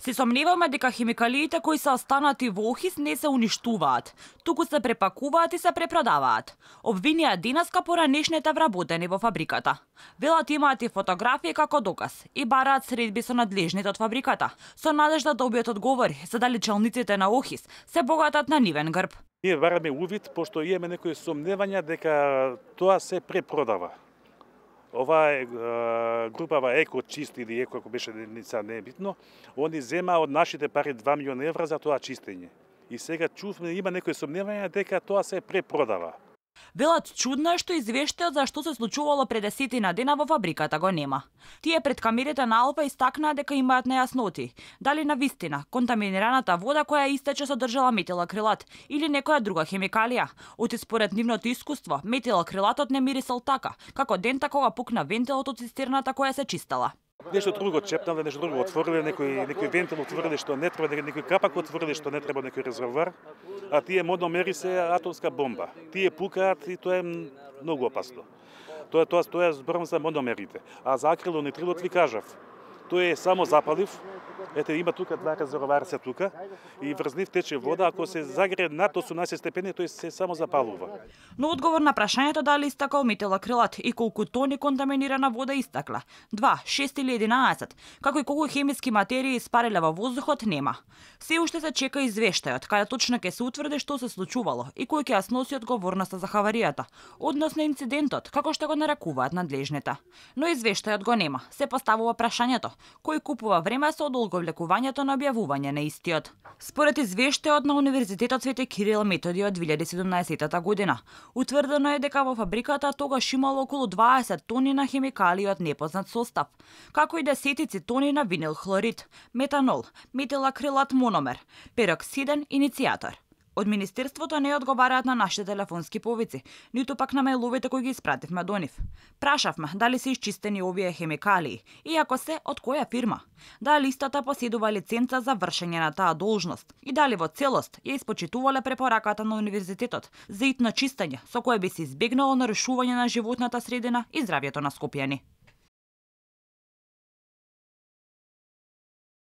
Се сомневаме дека химикалиите кои се останати во Охис не се уништуваат, туку се препакуваат и се препродаваат. Обвинија денеска поранешните вработени во фабриката. Велат имаат и фотографии како доказ и бараат средби со надлежните од фабриката, со надежда да добијат одговори за дали челниците на Охис се богатат на нивен грб. Ние бараме увид, пошто имаме некои сомневања дека тоа се препродава. Ова е групава Еко чисти или Еко, ако беше деца, не е битно, они зема од нашите пари 2 милиона евра за тоа чистење. И сега чувстваме, има некои сомневања дека тоа се препродава. Велат чудно е што извештајот за што се случувало пред 10 дена во фабриката го нема. Тие пред камерите на Алфа истакнаа дека имаат нејасноти, дали на вистина контаминираната вода која истече содржала метилакрилат или некоја друга хемикалија. Оти според нивното искуство, метилакрилатот не мирисал така, како дента кога пукна вентилот од цистерната која се чистела. Нешто друго чепнале, нешто друго отвориле, некој вентил отвориле што не треба, некој капак отвориле што не треба, некој резервоар, а тие мономери се атомска бомба. Тие пукаат и тоа е многу опасно. Тоа зборам за мономерите. А за акрилонитрилот ви кажав, тој е само запалив. Ете, има тука два резервоарца тука и врз нив тече вода, ако се загре над 18 степени, тој се само запалува. Но одговор на прашањето дали истакал метилакрилат и колку тони контаминирана вода истакла, 2, 6 или 11, како и колку хемиски материи испариле во воздухот, нема. Се уште се чека извештајот, каде точно ќе се утврди што се случувало и кој ќе ја сноси одговорноста за хаваријата, односно инцидентот, како што го нарекуваат надлежните. Но извештајот го нема. Се поставува прашањето, кој купува време со одолговлекувањето на објавување на истиот. Според извештајот на Универзитетот Свети Кирил Методи од 2017 година, утврдено е дека во фабриката тогаш имало околу 20 тони на хемикалии од непознат состав, како и десетици тони на винил хлорид, метанол, метилакрилат мономер, пероксиден иницијатор. Од Министерството не одговараат на нашите телефонски повици, ниту пак на мејловите кои ги испративме до нив. Прашавме дали се исчистени овие хемикалии и ако се, од која фирма, дали истата поседува лиценца за вршење на таа должност и дали во целост ја испочитувале препораката на Универзитетот за итно чистење со кое би се избегнало нарушување на животната средина и здравјето на скопјани.